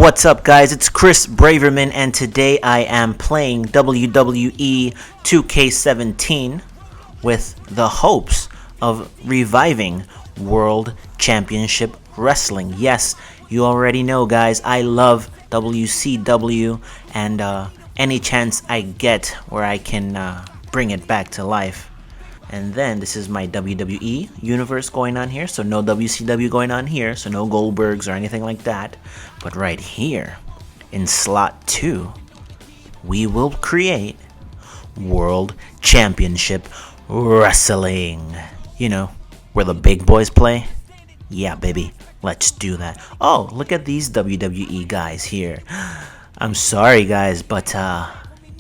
What's up, guys? It's Chris Braverman, and today I am playing WWE 2K17 with the hopes of reviving World Championship Wrestling. Yes, you already know, guys, I love WCW, and any chance I get where I can bring it back to life. And then this is my WWE universe going on here, so no WCW going on here, so no Goldbergs or anything like that. But right here, in slot 2, we will create World Championship Wrestling. You know, where the big boys play? Yeah, baby, let's do that. Oh, look at these WWE guys here. I'm sorry, guys, but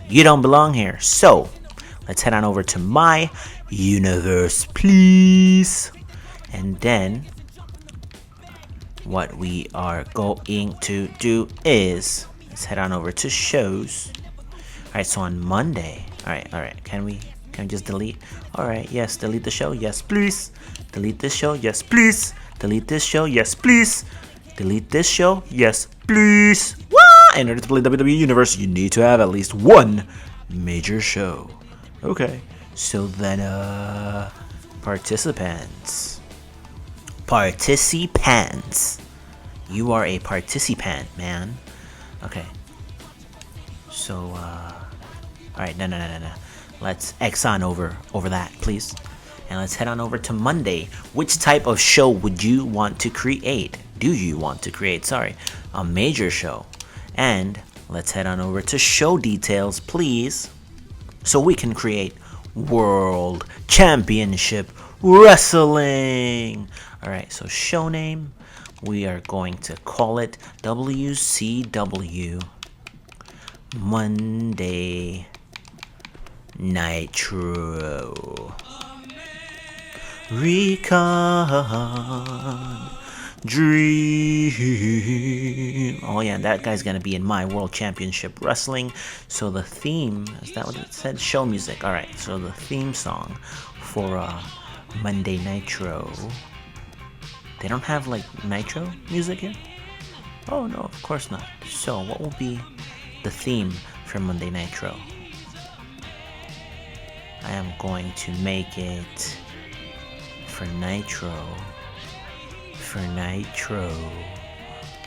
you don't belong here. So, let's head on over to my universe, please. And then what we are going to do is let's head on over to shows. Alright, so on Monday. Alright, can we just delete? Alright, yes, delete the show, yes please. Delete this show, yes please. Delete this show, yes please. Delete this show, yes please. Wah! In order to play WWE Universe, you need to have at least one major show. Okay, so then participants. You are a participant, man. Okay. So alright, no. Let's X on over that, please. And let's head on over to Monday. Which type of show would you want to create? Do you want to create, a major show? And let's head on over to show details, please, so we can create World Championship Wrestling. Alright, so show name, we are going to call it WCW Monday Nitro. Recon Dream. Oh yeah, that guy's gonna be in my World Championship Wrestling. So the theme, is that what it said? Show music. Alright, so the theme song for Monday Nitro. They don't have like Nitro music here? Oh no, of course not. So what will be the theme for Monday Nitro? I am going to make it for Nitro.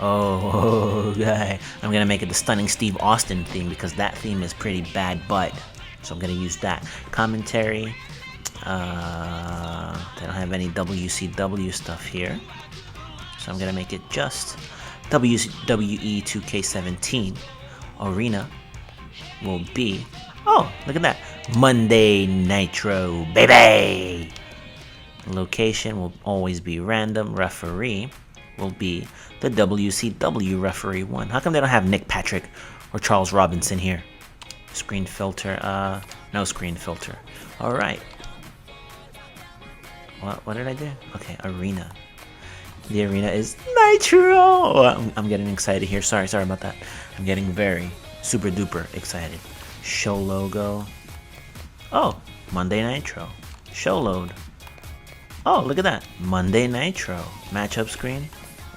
Oh, guy. I'm gonna make it the Stunning Steve Austin theme because that theme is pretty bad, but so I'm gonna use that. Commentary. They don't have any WCW stuff here, so I'm gonna make it just WWE 2K17. Arena will be, oh, look at that, Monday Nitro, baby. Location will always be random. Referee will be the WCW Referee 1. How come they don't have Nick Patrick or Charles Robinson here? Screen filter, no screen filter. Alright. What did I do? Okay, arena. The arena is Nitro! I'm getting excited here. Sorry about that. I'm getting very super duper excited. Show logo. Oh, Monday Nitro. Show load. Oh, look at that. Monday Nitro. Matchup screen.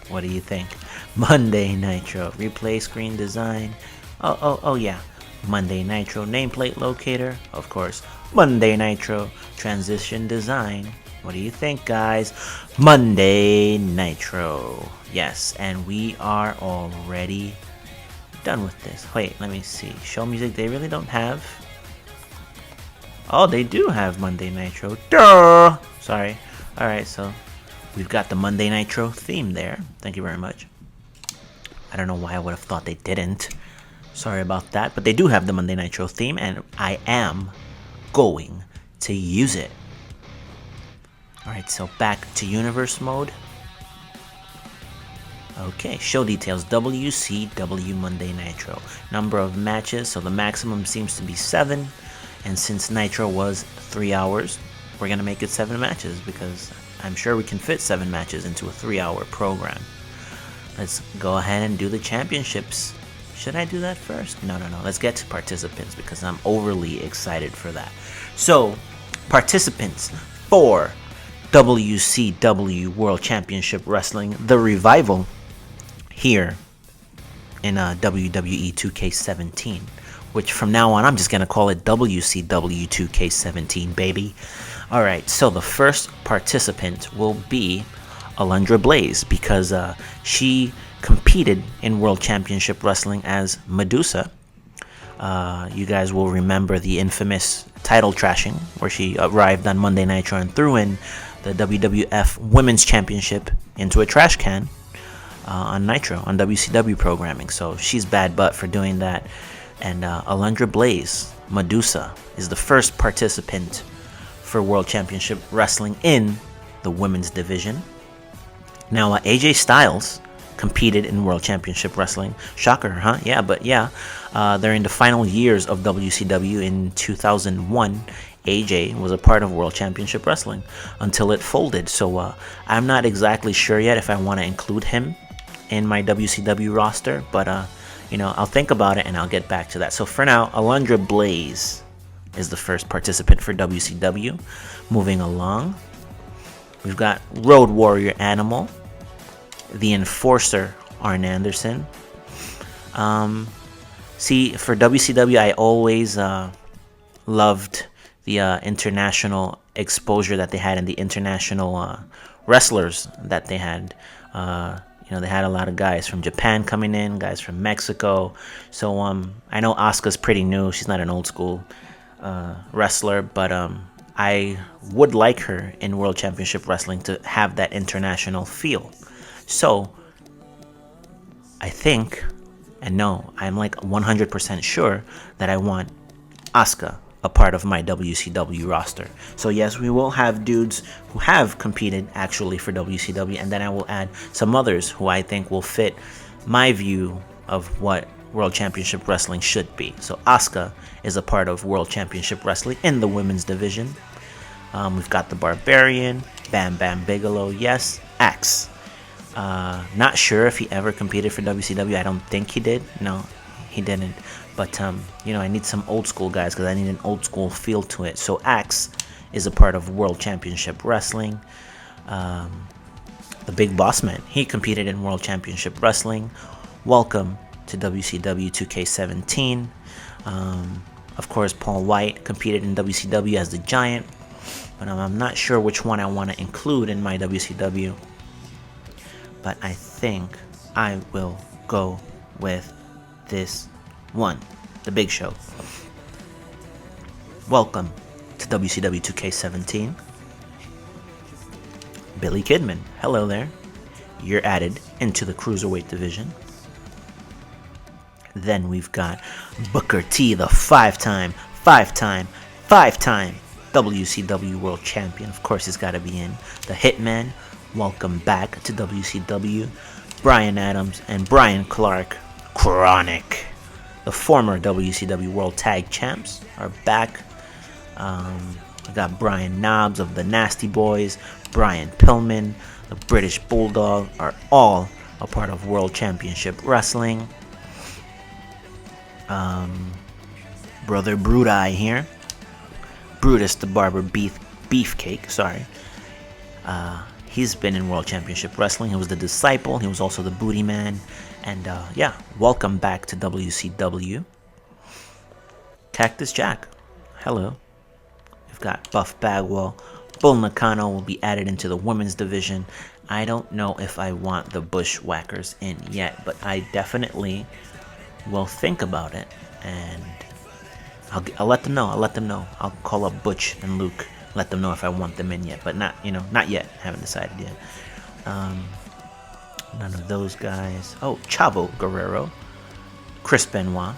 What do you think? Monday Nitro. Replay screen design. Oh yeah. Monday Nitro. Nameplate locator. Of course. Monday Nitro. Transition design. What do you think, guys? Monday Nitro. Yes, and we are already done with this. Wait, let me see. Show music. They really don't have. Oh, they do have Monday Nitro. Duh! Sorry. Alright, so we've got the Monday Nitro theme there. Thank you very much. I don't know why I would have thought they didn't. Sorry about that. But they do have the Monday Nitro theme, and I am going to use it. Alright, so back to universe mode. Okay, show details. WCW Monday Nitro. Number of matches, so the maximum seems to be 7. And since Nitro was 3 hours, we're going to make it 7 matches because I'm sure we can fit 7 matches into a 3-hour program. Let's go ahead and do the championships. Should I do that first? No. Let's get to participants because I'm overly excited for that. So, participants for WCW World Championship Wrestling, the revival here in WWE 2K17, which from now on I'm just going to call it WCW 2K17, baby. Alright, so the first participant will be Alundra Blaze, because she competed in World Championship Wrestling as Medusa. You guys will remember the infamous title trashing, where she arrived on Monday Nitro and threw in the WWF Women's Championship into a trash can on Nitro, on WCW programming. So she's bad butt for doing that. And Alundra Blaze, Medusa, is the first participant for World Championship Wrestling in the women's division. Now, AJ Styles competed in World Championship Wrestling. Shocker, huh? Yeah, but yeah. During the final years of WCW in 2001, AJ was a part of World Championship Wrestling until it folded. So I'm not exactly sure yet if I want to include him in my WCW roster, but I'll think about it and I'll get back to that. So for now, Alundra Blaze is the first participant for WCW. Moving along, we've got Road Warrior Animal, the Enforcer Arn Anderson. See, for WCW, I always loved the international exposure that they had and the international wrestlers that they had. They had a lot of guys from Japan coming in, guys from Mexico. So I know Asuka's pretty new. She's not an old school wrestler, but I would like her in World Championship Wrestling to have that international feel. So I think, and no, I'm like 100% sure that I want Asuka a part of my WCW roster. So yes, we will have dudes who have competed actually for WCW, and then I will add some others who I think will fit my view of what World Championship Wrestling should be. So Asuka is a part of World Championship Wrestling in the women's division. We've got the Barbarian, Bam Bam Bigelow, yes, Axe. Not sure if he ever competed for WCW. I don't think he did. No, he didn't. But, I need some old school guys because I need an old school feel to it. So Axe is a part of World Championship Wrestling. The Big Boss Man, he competed in World Championship Wrestling. Welcome to WCW 2K17. Of course, Paul White competed in WCW as the Giant. But I'm not sure which one I want to include in my WCW. But I think I will go with this one, the Big Show. Welcome to WCW 2K17. Billy Kidman, hello there. You're added into the Cruiserweight division. Then we've got Booker T, the five-time WCW World Champion. Of course, he's got to be in. The Hitman, welcome back to WCW. Brian Adams and Brian Clark, Chronic, the former WCW World Tag Champs, are back. We got Brian Knobbs of the Nasty Boys, Brian Pillman, the British Bulldog, are all a part of World Championship Wrestling. Brother Brudai here. Brutus the Barber Beefcake, sorry. He's been in World Championship Wrestling. He was the Disciple. He was also the Booty Man. And welcome back to WCW. Cactus Jack, hello. We've got Buff Bagwell. Bull Nakano will be added into the women's division. I don't know if I want the Bushwhackers in yet, but I definitely will think about it. And I'll let them know. I'll call up Butch and Luke. Let them know if I want them in yet, but not yet. Haven't decided yet. None of those guys. Oh, Chavo Guerrero, Chris Benoit.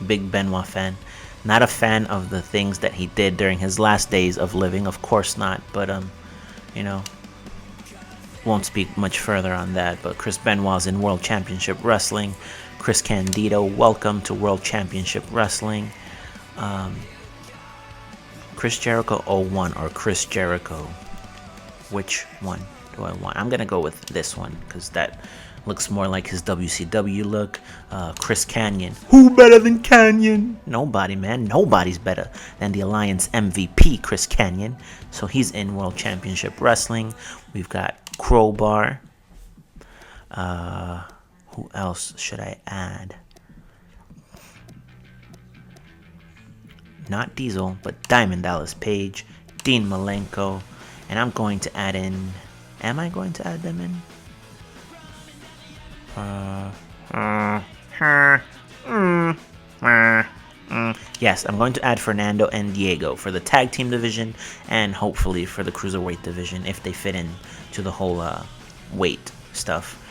Big Benoit fan. Not a fan of the things that he did during his last days of living, of course not. But won't speak much further on that. But Chris Benoit's in World Championship Wrestling. Chris Candido, welcome to World Championship Wrestling. Chris Jericho 01 or Chris Jericho? Which one do I want? I'm gonna go with this one because that looks more like his WCW look. Chris Kanyon. Who better than Kanyon? Nobody, man. Nobody's better than the Alliance MVP, Chris Kanyon. So he's in World Championship Wrestling. We've got Crowbar. Who else should I add? Not Diesel, but Diamond Dallas Page, Dean Malenko, and I'm going to add in. Am I going to add them in? Yes, I'm going to add Fernando and Diego for the tag team division, and hopefully for the cruiserweight division if they fit in to the whole weight stuff,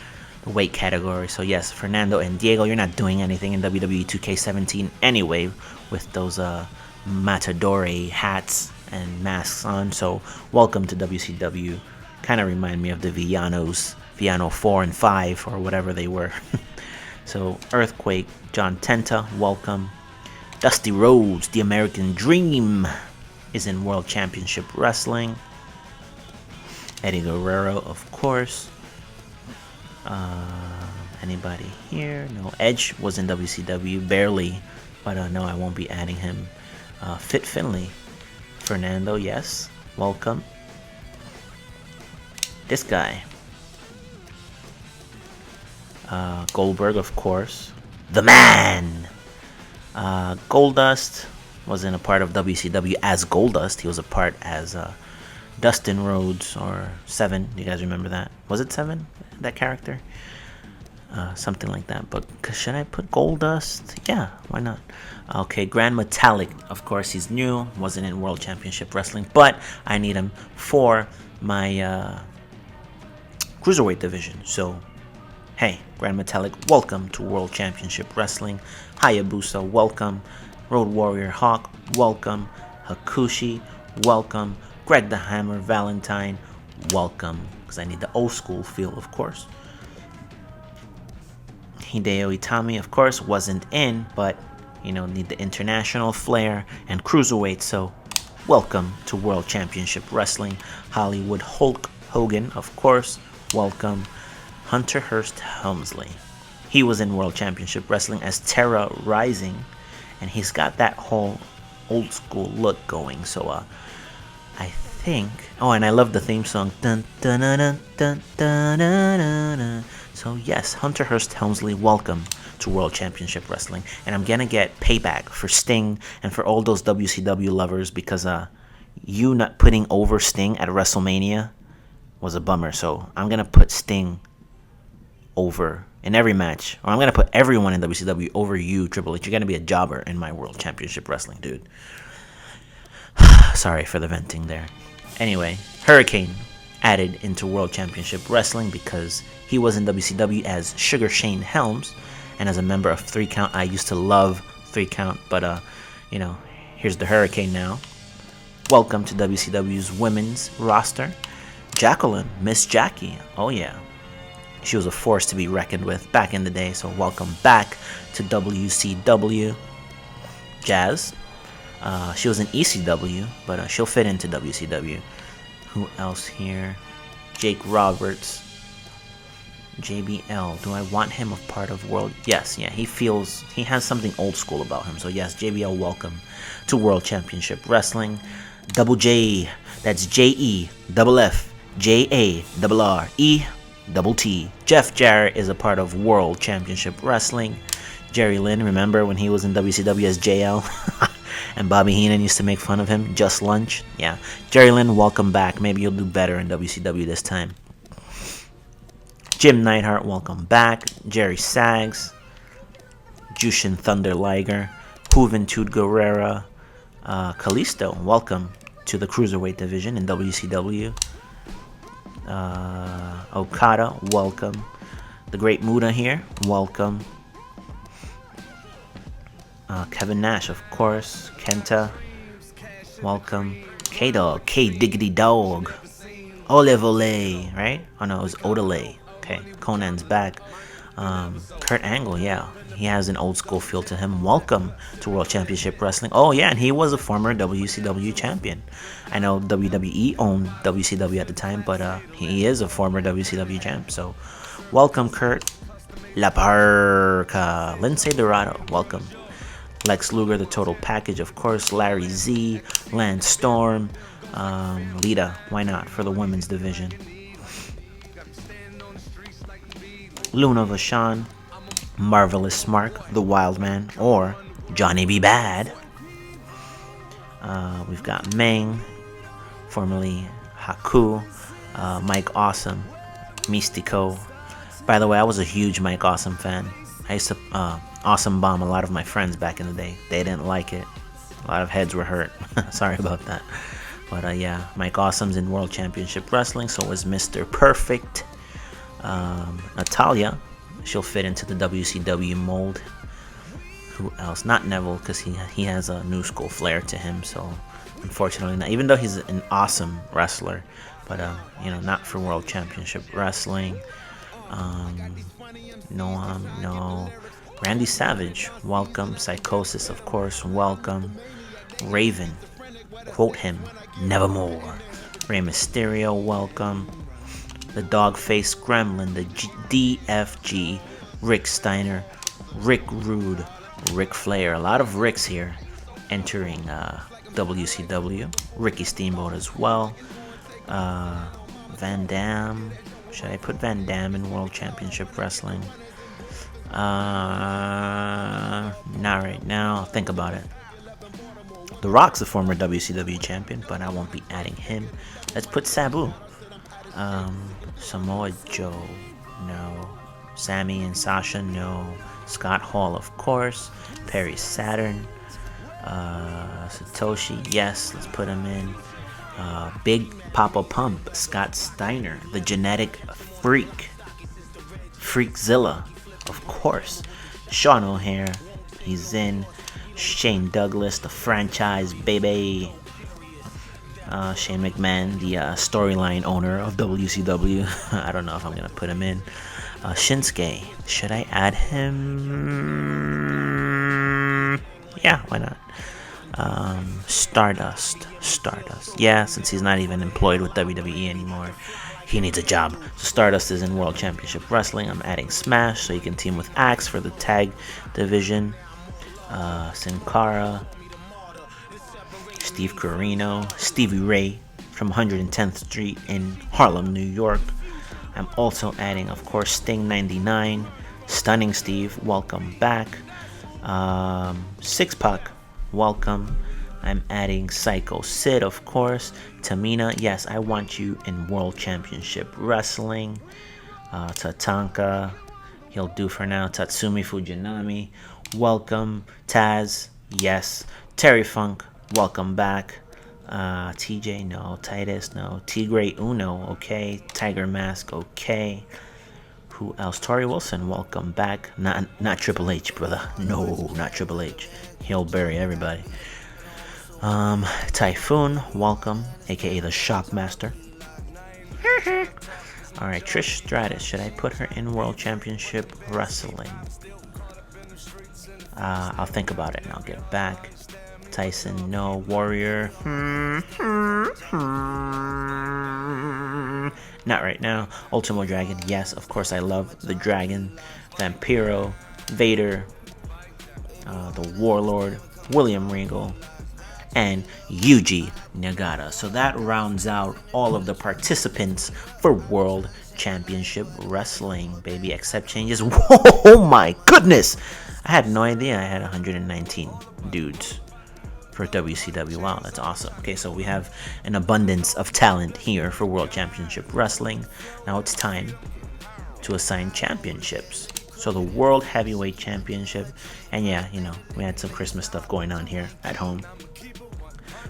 the weight category. So yes, Fernando and Diego, you're not doing anything in WWE 2K17 anyway with those Matadore hats and masks on. So welcome to WCW. Kind of remind me of the Villanos, Villano 4 and 5 or whatever they were. So Earthquake, John Tenta, welcome. Dusty Rhodes, the American Dream, is in World Championship Wrestling. Eddie Guerrero, of course. Anybody here? No. Edge was in WCW, barely, but no, I won't be adding him. Fit Finlay, Fernando, yes, welcome. This guy, Goldberg, of course. The Man. Goldust wasn't a part of WCW as Goldust. He was a part as Dustin Rhodes or Seven. You guys remember that? Was it Seven, that character? Something like that. But should I put Goldust? Yeah, why not? Okay, Grand Metalik. Of course, he's new. Wasn't in World Championship Wrestling, but I need him for my cruiserweight division. So, hey, Grand Metalik, welcome to World Championship Wrestling. Hayabusa, welcome. Road Warrior Hawk, welcome. Hakushi, welcome. Greg the Hammer Valentine, welcome. Because I need the old school feel, of course. Hideo Itami, of course, wasn't in, but, need the international flair and cruiserweight, so welcome to World Championship Wrestling. Hollywood Hulk Hogan, of course, welcome. Hunter Hearst Helmsley. He was in World Championship Wrestling as Terra Rising, and he's got that whole old school look going, so I think... Oh, and I love the theme song. Dun, dun, dun, dun, dun, dun, dun, dun. So yes, Hunter Hearst Helmsley, welcome to World Championship Wrestling. And I'm gonna get payback for Sting and for all those WCW lovers because you not putting over Sting at WrestleMania was a bummer. So I'm gonna put Sting over in every match. Or I'm gonna put everyone in WCW over you, Triple H. You're gonna be a jobber in my World Championship Wrestling, dude. Sorry for the venting there. Anyway, Hurricane added into World Championship Wrestling because he was in WCW as Sugar Shane Helms, and as a member of 3 Count, I used to love 3 Count, but here's the Hurricane now. Welcome to WCW's women's roster. Jacqueline, Miss Jackie, oh yeah, she was a force to be reckoned with back in the day, so welcome back to WCW. Jazz, she was in ECW, but she'll fit into WCW. Who else here? Jake Roberts. JBL. Do I want him a part of World? Yes, yeah. He has something old school about him. So yes, JBL, welcome to World Championship Wrestling. Double J. That's JE, double F, JA, double R, E, double T. Jeff Jarrett is a part of World Championship Wrestling. Jerry Lynn, remember when he was in WCW as JL? And Bobby Heenan used to make fun of him. Just Lunch. Yeah. Jerry Lynn, welcome back. Maybe you'll do better in WCW this time. Jim Neidhart, welcome back. Jerry Sags. Jushin Thunder Liger. Juventud Guerrera. Kalisto, welcome to the Cruiserweight division in WCW. Okada, welcome. The Great Muta here, welcome. Kevin Nash, of course. Kenta, welcome. K-Dog, K-Diggity Dog. Olive Ole, right? Oh no, it was Odele. Okay, Conan's back. Kurt Angle, yeah. He has an old school feel to him. Welcome to World Championship Wrestling. Oh yeah, and he was a former WCW champion. I know WWE owned WCW at the time, but he is a former WCW champ. So welcome, Kurt. La Parca. Lindsay Dorado, welcome. Lex Luger, the total package, of course. Larry Z, Lance Storm, Lita, why not, for the women's division. Luna Vachon, Marvelous Smark, The Wild Man, or Johnny B. Bad. We've got Meng, formerly Haku, Mike Awesome, Mystico. By the way, I was a huge Mike Awesome fan. I used to Awesome Bomb a lot of my friends back in the day. They didn't like it. A lot of heads were hurt. Sorry about that. But yeah, Mike Awesome's in World Championship Wrestling, so was Mr. Perfect. Natalia, she'll fit into the WCW mold. Who else? Not Neville, because he has a new school flair to him, so unfortunately not. Even though he's an awesome wrestler, but not for World Championship Wrestling. No. Randy Savage, welcome. Psychosis, of course, welcome. Raven, quote him, nevermore. Rey Mysterio, welcome. The Dogface Gremlin, the DFG, Rick Steiner, Rick Rude, Ric Flair. A lot of Ricks here entering WCW. Ricky Steamboat as well. Van Dam. Should I put Van Dam in World Championship Wrestling? Not right now. I'll think about it. The Rock's a former WCW champion, but I won't be adding him. Let's put Sabu. Samoa Joe, no. Sammy and Sasha, no. Scott Hall, of course. Perry Saturn. Satoshi, yes, let's put him in. Big Papa Pump, Scott Steiner, the genetic freak. Freakzilla, of course. Sean O'Hare, he's in. Shane Douglas, the franchise baby. Shane McMahon, the storyline owner of WCW. I don't know if I'm going to put him in. Shinsuke, should I add him? Yeah, why not? Stardust. Yeah, since he's not even employed with WWE anymore, he needs a job. So Stardust is in World Championship Wrestling. I'm adding Smash so you can team with Axe for the tag division. Sin Cara, Steve Corino, Stevie Ray from 110th Street in Harlem, New York. I'm also adding, of course, Sting 99, Stunning Steve, welcome back. Six Pac, welcome. I'm adding Psycho Sid, of course. Tamina, yes, I want you in World Championship Wrestling. Tatanka, he'll do for now. Tatsumi Fujinami, welcome. Taz, yes. Terry Funk, welcome back. TJ, no. Titus, no. Tigre Uno, okay. Tiger Mask, okay. Who else? Tori Wilson, welcome back. Not Triple H, brother. No, not Triple H. He'll bury everybody. Typhoon, welcome, aka the Shopmaster. Alright, Trish Stratus, should I put her in World Championship Wrestling? I'll think about it and I'll get back. Tyson, no. Warrior, not right now. Ultimo Dragon, yes, of course I love the Dragon. Vampiro, Vader, the Warlord, William Regal, and Yuji Nagata. So that rounds out all of the participants for World Championship Wrestling, baby. Except changes. Whoa, my goodness! I had no idea I had 119 dudes for WCW. Wow, that's awesome. Okay, so we have an abundance of talent here for World Championship Wrestling. Now it's time to assign championships. So the World Heavyweight Championship, and yeah, we had some Christmas stuff going on here at home.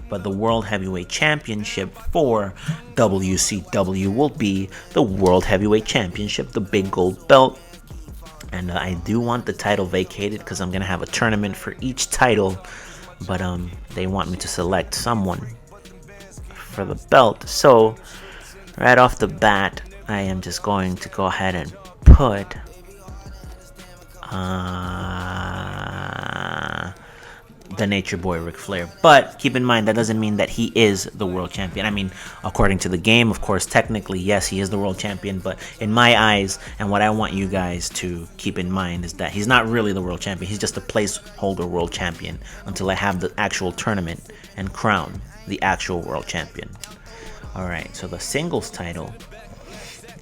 But the World Heavyweight Championship for WCW will be the World Heavyweight Championship, the big gold belt. And I do want the title vacated because I'm going to have a tournament for each title. But they want me to select someone for the belt. So right off the bat, I am just going to go ahead and put the Nature Boy Ric Flair. But keep in mind, that doesn't mean that he is the world champion. I mean, according to the game, of course, technically, yes, he is the world champion. But in my eyes, and what I want you guys to keep in mind, is that he's not really the world champion. He's just a placeholder world champion until I have the actual tournament and crown the actual world champion. Alright, so the singles title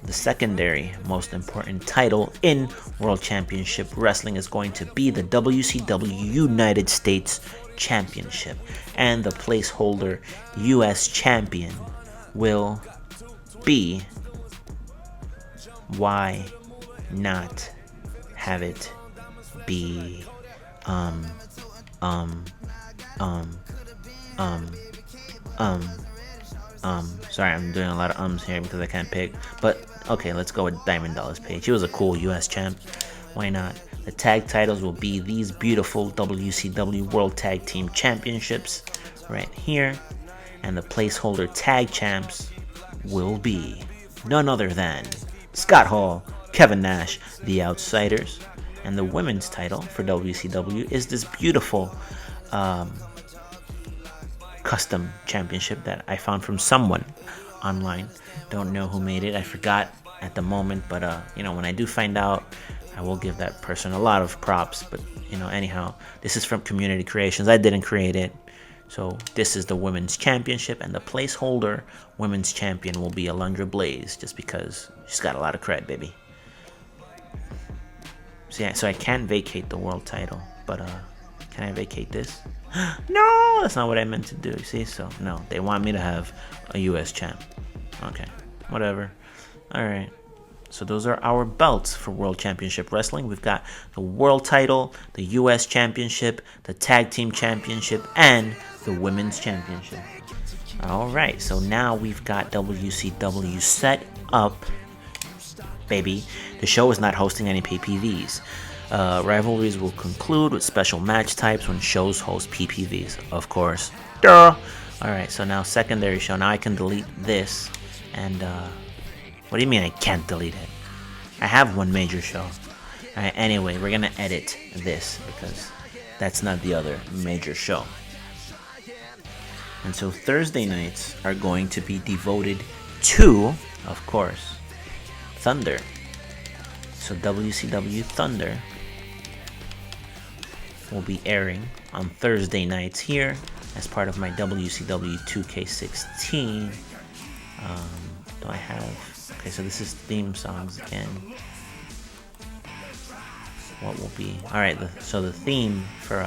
the secondary most important title in World Championship Wrestling is going to be the WCW United States Championship. And the placeholder US Champion will be, why not have it be, sorry, I'm doing a lot of ums here because I can't pick, but okay, let's go with Diamond Dallas Page. He was a cool US champ. Why not? The tag titles will be these beautiful WCW World Tag Team Championships right here, and the placeholder tag champs will be none other than Scott Hall, Kevin Nash, The Outsiders, and the women's title for WCW is this beautiful custom championship that I found from someone online. Don't know who made it. I forgot at the moment, but when I do find out, I will give that person a lot of props. But anyhow, this is from Community Creations. I didn't create it. So this is the women's championship, and the placeholder women's champion will be Alundra Blaze, just because she's got a lot of cred, baby. So I can't vacate the world title, but can I vacate this? No, that's not what I meant to do. See, so no, they want me to have a US champ. Okay, whatever. All right. So those are our belts for World Championship Wrestling. We've got the World Title, the US Championship, the Tag Team Championship, and the Women's Championship. All right, so now we've got WCW set up, baby. The show is not hosting any PPVs. Rivalries will conclude with special match types when shows host PPVs, of course. Duh! Alright, so now secondary show. Now I can delete this. And, what do you mean I can't delete it? I have one major show. Alright, anyway, we're gonna edit this because that's not the other major show. And so Thursday nights are going to be devoted to, of course, Thunder. So WCW Thunder will be airing on Thursday nights here as part of my WCW 2K16. Do I have... Okay, so this is theme songs again. What will be... Alright, so the theme for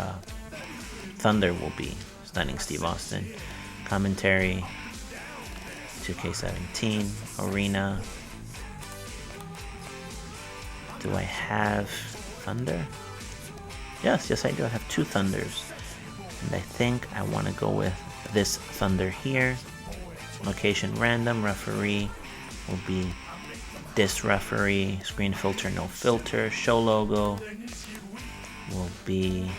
Thunder will be Stunning Steve Austin. Commentary, 2K17, Arena. Do I have Thunder? Yes, I do. I have two Thunders. And I think I want to go with this Thunder here. Location random. Referee will be this referee. Screen filter, no filter. Show logo will be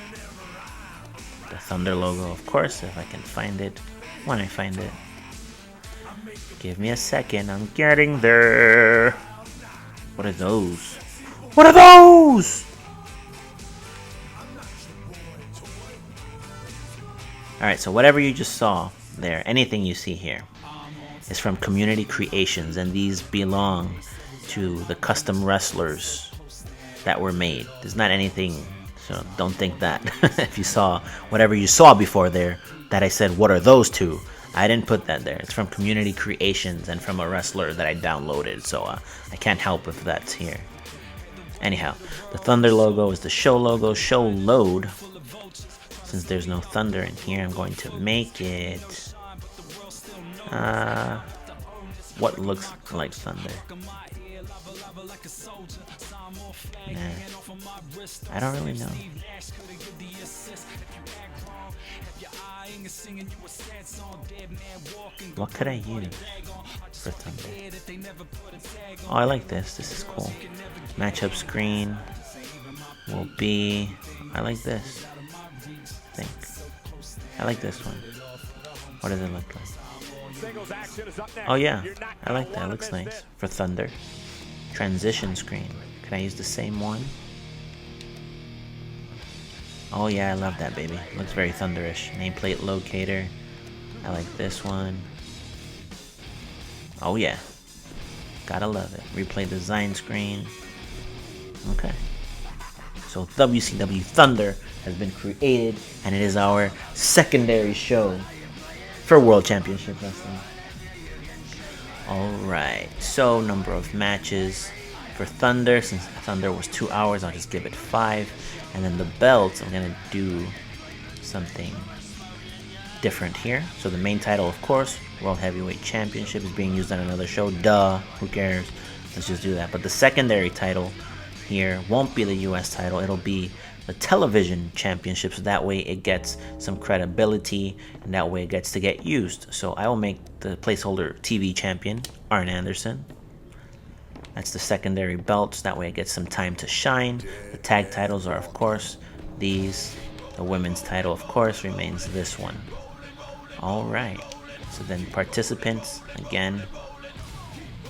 the Thunder logo, of course, if I can find it. When I find it. Give me a second. I'm getting there. What are those? What are those? Alright, so whatever you just saw there, anything you see here, is from Community Creations, and these belong to the custom wrestlers that were made. There's not anything, so don't think that if you saw whatever you saw before there, that I said, what are those two? I didn't put that there. It's from Community Creations and from a wrestler that I downloaded, so I can't help if that's here. Anyhow, the Thunder logo is the show logo. Show load. Since there's no Thunder in here, I'm going to make it what looks like Thunder. Nah, I don't really know. What could I use for Thunder? Oh, I like this. This is cool. Matchup screen will be... I like this. I think. I like this one. What does it look like? Oh yeah, I like that. It looks nice. For Thunder. Transition screen. Can I use the same one? Oh yeah, I love that, baby. Looks very Thunderish. Nameplate locator. I like this one. Oh yeah. Gotta love it. Replay design screen. Okay. So WCW Thunder has been created, and it is our secondary show for World Championship Wrestling. Alright, so number of matches for Thunder. Since Thunder was 2 hours, I'll just give it 5. And then the belts, I'm gonna do something different here. So the main title, of course, World Heavyweight Championship, is being used on another show. Duh, who cares? Let's just do that. But the secondary title here won't be the US title, it'll be the television championship, so that way it gets some credibility and that way it gets to get used. So I will make the placeholder TV champion Arn Anderson. That's the secondary belts, that way it gets some time to shine. The tag titles are, of course, these. The women's title, of course, remains this one. Alright, so then participants, again,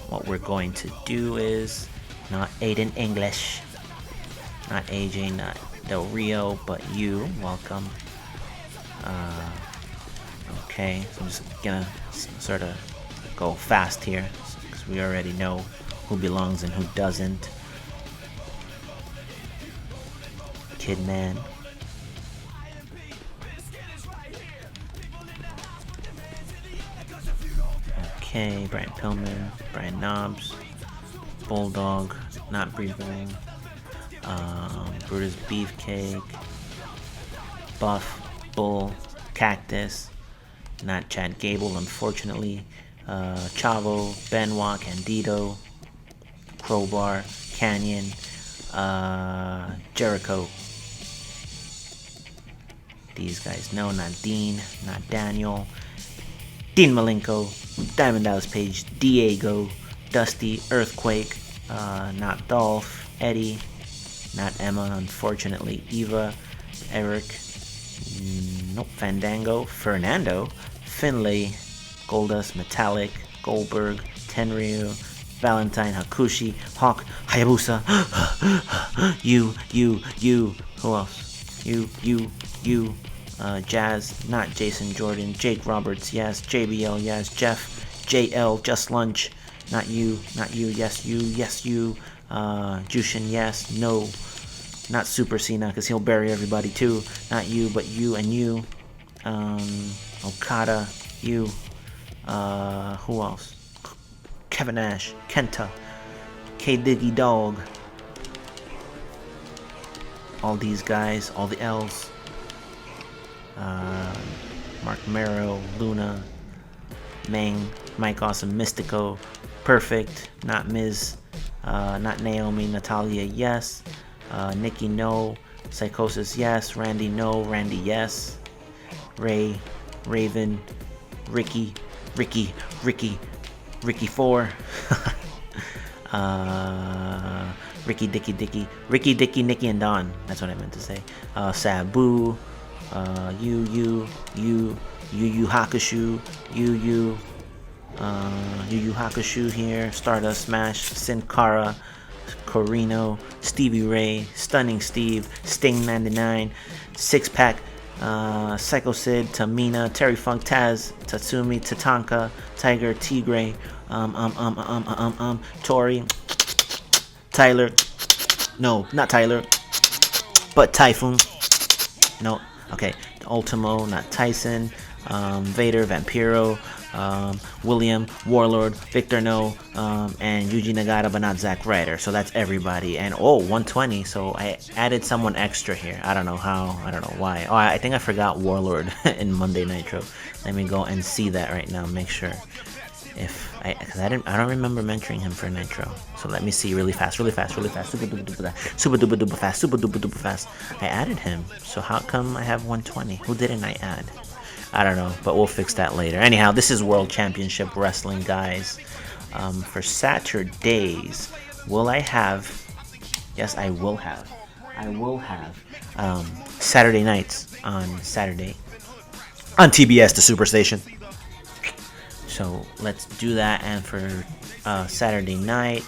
what we're going to do is not Aiden English, not AJ, not Del Rio, but you. Welcome. Okay, so I'm just gonna sort of go fast here because we already know who belongs and who doesn't. Kidman. Okay, Brian Pillman, Brian Knobs, Bulldog, not Breathing, Brutus Beefcake, Buff, Bull, Cactus, not Chad Gable, unfortunately, Chavo, Benoit, Candido, Crowbar, Canyon, Jericho. These guys, no, not Dean, not Daniel, Dean Malenko, Diamond Dallas Page, Diego, Dusty, Earthquake, not Dolph, Eddie, not Emma, unfortunately, Eva, Eric, nope, Fandango, Fernando, Finlay, Goldust, Metallic, Goldberg, Tenryu, Valentine, Hakushi, Hawk, Hayabusa, you, who else? You, Jazz, not Jason Jordan, Jake Roberts, yes, JBL, yes, Jeff, JL, Just Lunch, not you, yes, you, Jushin, yes, no, not Super Cena, because he'll bury everybody too, not you, but you and you, Okada, you, who else? Kevin Nash, Kenta, K Diggy Dog, all these guys, all the L's, Mark Mero, Luna, Meng, Mike Awesome, Mystico, Perfect, not Miz, not Naomi, Natalia, yes, Nikki, no, Psychosis, yes, Randy, no, Randy, yes, Ray, Raven, Ricky 4, Ricky Dicky, Nikki and Don, that's what I meant to say, Sabu, Yu Hakushu, Yu Hakushu here, Stardust Smash, Sin Cara, Corino, Stevie Ray, Stunning Steve, Sting 99, Six Pack, Psycho Sid, Tamina, Terry Funk, Taz, Tatsumi, Tatanka, Tiger, Tigray, Tori, Tyler, no, not Tyler, but Typhoon, no, okay, Ultimo, not Tyson, Vader, Vampiro, William, Warlord, Victor No, and Yuji Nagata, but not Zack Ryder. So that's everybody. And 120. So I added someone extra here. I don't know how. I don't know why. Oh, I think I forgot Warlord in Monday Nitro. Let me go and see that right now. Make sure because I don't remember mentoring him for Nitro. So let me see really fast, super duper fast. I added him. So how come I have 120? Who didn't I add? I don't know, but we'll fix that later. Anyhow, this is World Championship Wrestling, guys. For Saturdays, will I have? Yes, I will have. Saturday nights on Saturday on TBS, the Superstation. So let's do that. And for Saturday night,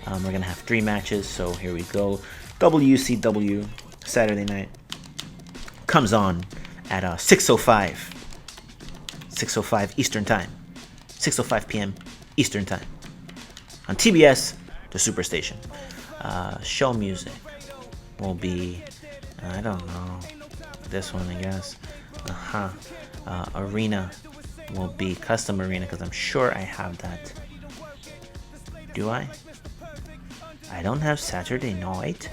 we're gonna have 3 matches. So here we go. WCW Saturday night comes on at 6:05 Eastern Time, 6:05 p.m. Eastern Time on TBS, the Superstation. Show music will be, I don't know, this one, I guess. Arena will be Custom Arena, because I'm sure I have that do I? I don't have Saturday night.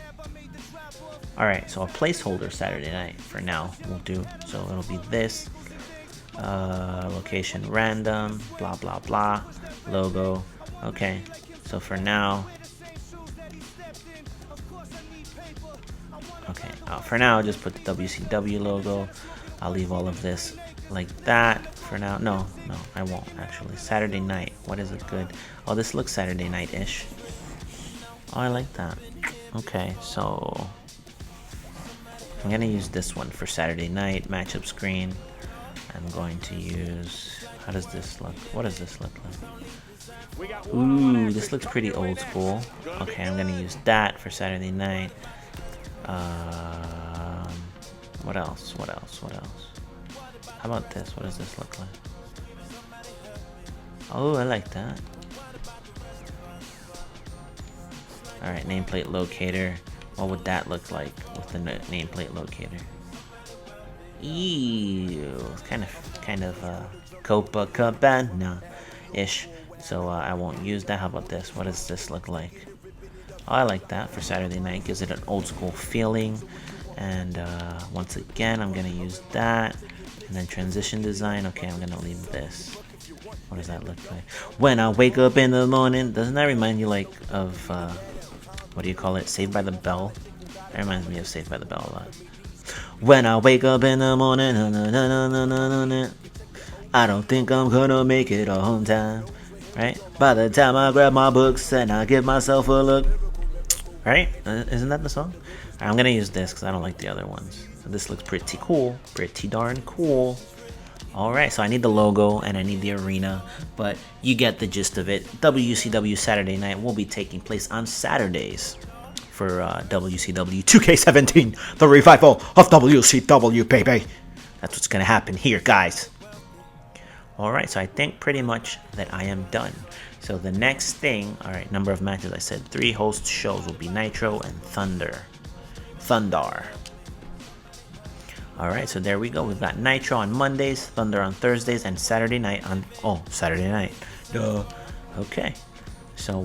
Alright, so a placeholder Saturday night for now will do. So it'll be this. Location random, blah blah blah. Logo. Okay, so for now. Okay, for now I'll just put the WCW logo. I'll leave all of this like that for now. No, I won't actually. Saturday night. What is it good? Oh, this looks Saturday night-ish. Oh, I like that. Okay, so I'm gonna use this one for Saturday night matchup screen. I'm going to use. How does this look? What does this look like? Ooh, this looks pretty old school. Okay, I'm gonna use that for Saturday night. What else? How about this? What does this look like? Oh, I like that. Alright, nameplate locator. What would that look like with the nameplate locator? Ew, it's kind of Copacabana-ish. So I won't use that. How about this? What does this look like? Oh, I like that for Saturday night. Gives it an old school feeling. And once again, I'm gonna use that. And then transition design. Okay, I'm gonna leave this. What does that look like? When I wake up in the morning, doesn't that remind you like of what do you call it? Saved by the Bell. That reminds me of Saved by the Bell a lot. When I wake up in the morning, I don't think I'm gonna make it on time. Right? By the time I grab my books and I give myself a look. Right? Isn't that the song? I'm gonna use this because I don't like the other ones. So this looks pretty cool. Pretty darn cool. Alright, so I need the logo and I need the arena, but you get the gist of it. WCW Saturday Night will be taking place on Saturdays for WCW 2K17, the revival of WCW, baby. That's what's gonna happen here, guys. Alright, so I think pretty much that I am done. So the next thing, alright, number of matches, I said 3 host shows will be Nitro and Thunder. Alright, so there we go. We've got Nitro on Mondays, Thunder on Thursdays, and Saturday night on... Oh, Saturday night. Duh. Okay. So,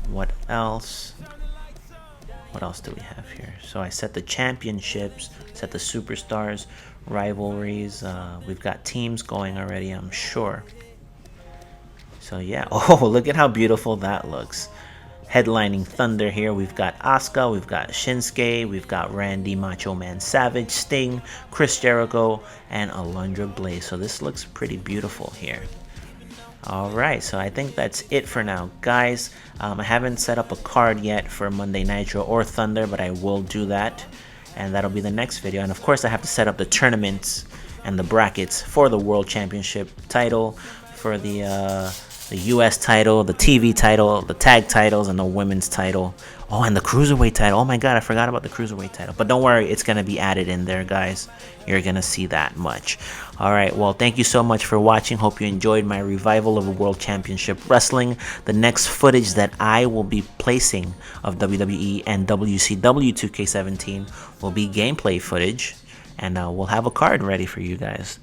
what else? What else do we have here? So I set the championships, set the superstars, rivalries. We've got teams going already, I'm sure. So yeah. Oh, look at how beautiful that looks. Headlining Thunder here, we've got Asuka, we've got Shinsuke, we've got Randy Macho Man Savage, Sting, Chris Jericho, and Alundra Blaze. So this looks pretty beautiful here. Alright, so I think that's it for now, guys. I haven't set up a card yet for Monday Nitro or Thunder, but I will do that. And that'll be the next video. And of course, I have to set up the tournaments and the brackets for the World Championship title, for the US title, the TV title, the tag titles, and the women's title. Oh, and the Cruiserweight title. Oh my god, I forgot about the Cruiserweight title. But don't worry, it's going to be added in there, guys. You're going to see that much. Alright, well, thank you so much for watching. Hope you enjoyed my revival of World Championship Wrestling. The next footage that I will be placing of WWE and WCW 2K17 will be gameplay footage. And we'll have a card ready for you guys.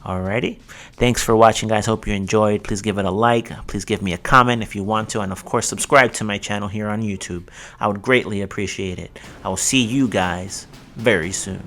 Alrighty, thanks for watching, guys. Hope you enjoyed. Please give it a like. Please give me a comment if you want to. And of course, subscribe to my channel here on YouTube. I would greatly appreciate it. I will see you guys very soon.